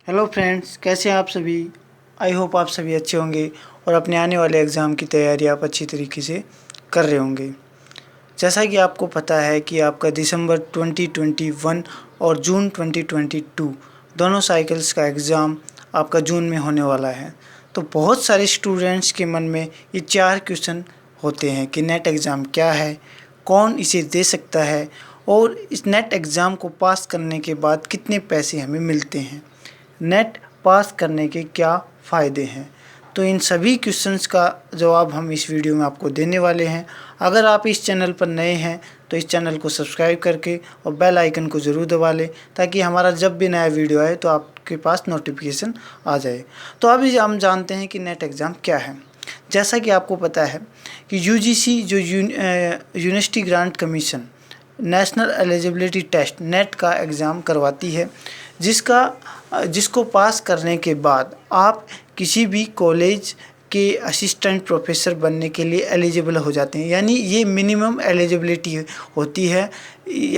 Hello friends, कैसे हैं आप सभी। आई होप आप सभी अच्छे होंगे और अपने आने वाले एग्ज़ाम की तैयारी आप अच्छी तरीके से कर रहे होंगे। जैसा कि आपको पता है कि आपका दिसंबर 2021 और जून 2022 दोनों साइकिल्स का एग्ज़ाम आपका जून में होने वाला है। तो बहुत सारे स्टूडेंट्स के मन में ये 4 क्वेश्चन होते हैं कि नेट एग्ज़ाम क्या है, कौन इसे दे सकता है और इस नेट एग्ज़ाम को पास करने के बाद कितने पैसे हमें मिलते हैं, नेट पास करने के क्या फ़ायदे हैं। तो इन सभी क्वेश्चंस का जवाब हम इस वीडियो में आपको देने वाले हैं। अगर आप इस चैनल पर नए हैं तो इस चैनल को सब्सक्राइब करके और बेल आइकन को ज़रूर दबा लें ताकि हमारा जब भी नया वीडियो आए तो आपके पास नोटिफिकेशन आ जाए। तो अभी हम जानते हैं कि नेट एग्ज़ाम क्या है। जैसा कि आपको पता है कि यूजीसी जो university grant commission national eligibility test NET का एग्ज़ाम करवाती है, जिसको पास करने के बाद आप किसी भी कॉलेज के असिस्टेंट प्रोफेसर बनने के लिए एलिजिबल हो जाते हैं। यानी ये मिनिमम एलिजिबिलिटी होती है,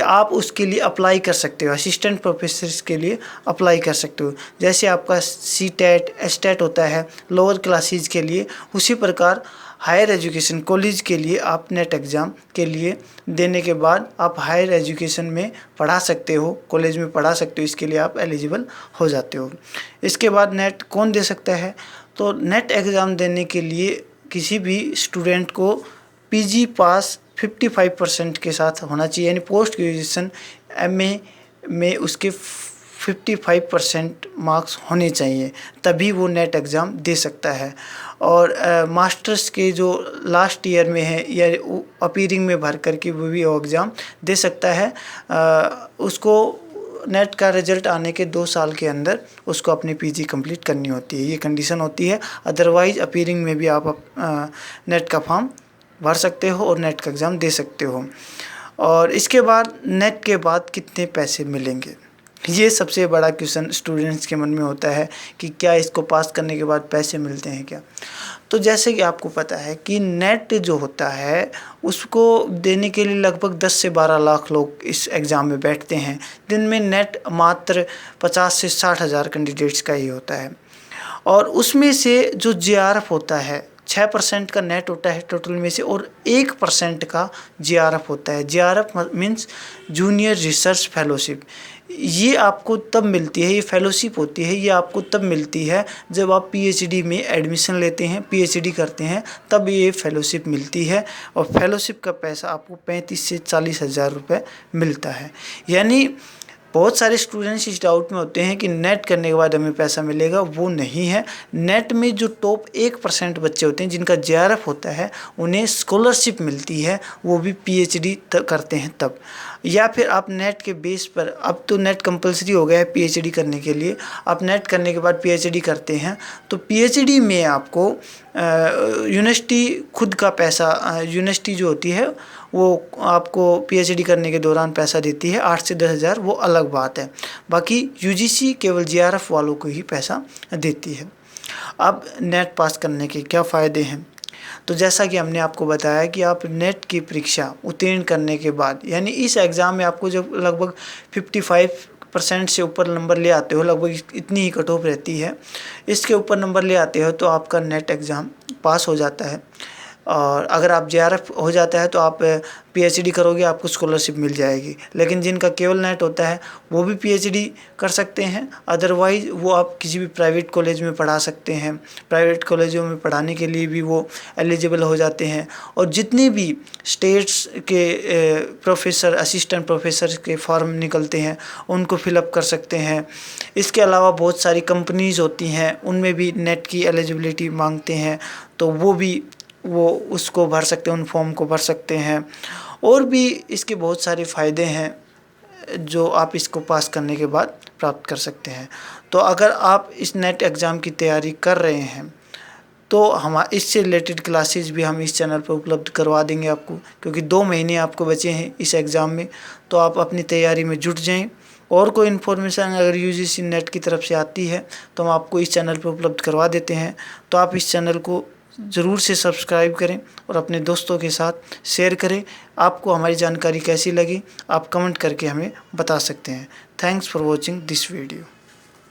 आप उसके लिए अप्लाई कर सकते हो, असिस्टेंट प्रोफेसर्स के लिए अप्लाई कर सकते हो। जैसे आपका सीटेट एस्टेट होता है लोअर क्लासेज के लिए, उसी प्रकार हायर एजुकेशन कॉलेज के लिए आप नेट एग्ज़ाम के लिए देने के बाद आप हायर एजुकेशन में पढ़ा सकते हो, कॉलेज में पढ़ा सकते हो, इसके लिए आप एलिजिबल हो जाते हो। इसके बाद नेट कौन दे सकता है, तो नेट एग्ज़ाम देने के लिए किसी भी स्टूडेंट को पीजी पास 55% के साथ होना चाहिए, यानी पोस्ट ग्रेजुएशन एमए में उसके 55% मार्क्स होने चाहिए, तभी वो नेट एग्ज़ाम दे सकता है। और मास्टर्स के जो लास्ट ईयर में है या अपीयरिंग में भर करके वो भी एग्ज़ाम दे सकता है। उसको नेट का रिज़ल्ट आने के 2 साल के अंदर उसको अपनी पीजी कंप्लीट करनी होती है, ये कंडीशन होती है। अदरवाइज़ अपीयरिंग में भी आप नेट का फॉर्म भर सकते हो और नेट का एग्ज़ाम दे सकते हो। और इसके बाद नेट के बाद कितने पैसे मिलेंगे, ये सबसे बड़ा क्वेश्चन स्टूडेंट्स के मन में होता है कि क्या इसको पास करने के बाद पैसे मिलते हैं क्या। तो जैसे कि आपको पता है कि नेट जो होता है उसको देने के लिए लगभग 10 से 12 लाख लोग इस एग्ज़ाम में बैठते हैं। दिन में नेट मात्र 50 से 60 हज़ार कैंडिडेट्स का ही होता है और उसमें से जो जेआरएफ होता है 6% का नेट होता है टोटल में से और 1% का जेआरएफ होता है। JRF means junior research fellowship. ये आपको तब मिलती है, ये फेलोशिप होती है, ये आपको तब मिलती है जब आप पीएचडी में एडमिशन लेते हैं, पीएचडी करते हैं, तब ये फेलोशिप मिलती है। और फेलोशिप का पैसा आपको 35 से 40 हज़ार रुपये मिलता है। यानी बहुत सारे स्टूडेंट्स इस डाउट में होते हैं कि नेट करने के बाद हमें पैसा मिलेगा, वो नहीं है। नेट में जो टॉप 1% बच्चे होते हैं जिनका जेआरएफ होता है उन्हें स्कॉलरशिप मिलती है, वो भी पीएचडी करते हैं तब। या फिर आप नेट के बेस पर, अब तो नेट कंपलसरी हो गया है पीएचडी करने के लिए, आप नेट करने के बाद पीएचडी करते हैं तो पीएचडी में आपको यूनिवर्सिटी खुद का पैसा, यूनिवर्सिटी जो होती है वो आपको पीएचडी करने के दौरान पैसा देती है 8 से 10 हज़ार, वो अलग बात है। बाकी यूजीसी केवल जेआरएफ वालों को ही पैसा देती है। अब नेट पास करने के क्या फ़ायदे हैं, तो जैसा कि हमने आपको बताया कि आप नेट की परीक्षा उत्तीर्ण करने के बाद, यानी इस एग्ज़ाम में आपको जब लगभग 55% से ऊपर नंबर ले आते हो, लगभग इतनी ही कट ऑफ रहती है, इसके ऊपर नंबर ले आते हो तो आपका नेट एग्ज़ाम पास हो जाता है। और अगर आप जेआरएफ हो जाता है तो आप पीएचडी करोगे, आपको स्कॉलरशिप मिल जाएगी। लेकिन जिनका केवल नेट होता है वो भी पीएचडी कर सकते हैं, अदरवाइज़ वो आप किसी भी प्राइवेट कॉलेज में पढ़ा सकते हैं। प्राइवेट कॉलेजों में पढ़ाने के लिए भी वो एलिजिबल हो जाते हैं। और जितने भी स्टेट्स के प्रोफेसर, असिस्टेंट प्रोफेसर के फॉर्म निकलते हैं उनको फिलअप कर सकते हैं। इसके अलावा बहुत सारी कंपनीज़ होती हैं, उनमें भी नेट की एलिजिबिलिटी मांगते हैं, तो वो उसको भर सकते हैं, उन फॉर्म को भर सकते हैं। और भी इसके बहुत सारे फ़ायदे हैं जो आप इसको पास करने के बाद प्राप्त कर सकते हैं। तो अगर आप इस नेट एग्ज़ाम की तैयारी कर रहे हैं तो इससे रिलेटेड क्लासेस भी हम इस चैनल पर उपलब्ध करवा देंगे आपको, क्योंकि 2 महीने आपको बचे हैं इस एग्ज़ाम में, तो आप अपनी तैयारी में जुट जाएं। और कोई इन्फॉर्मेशन अगर यूजीसी नेट की तरफ से आती है तो हम आपको इस चैनल पर उपलब्ध करवा देते हैं। तो आप इस चैनल को ज़रूर से सब्सक्राइब करें और अपने दोस्तों के साथ शेयर करें। आपको हमारी जानकारी कैसी लगी आप कमेंट करके हमें बता सकते हैं। Thanks for watching this video.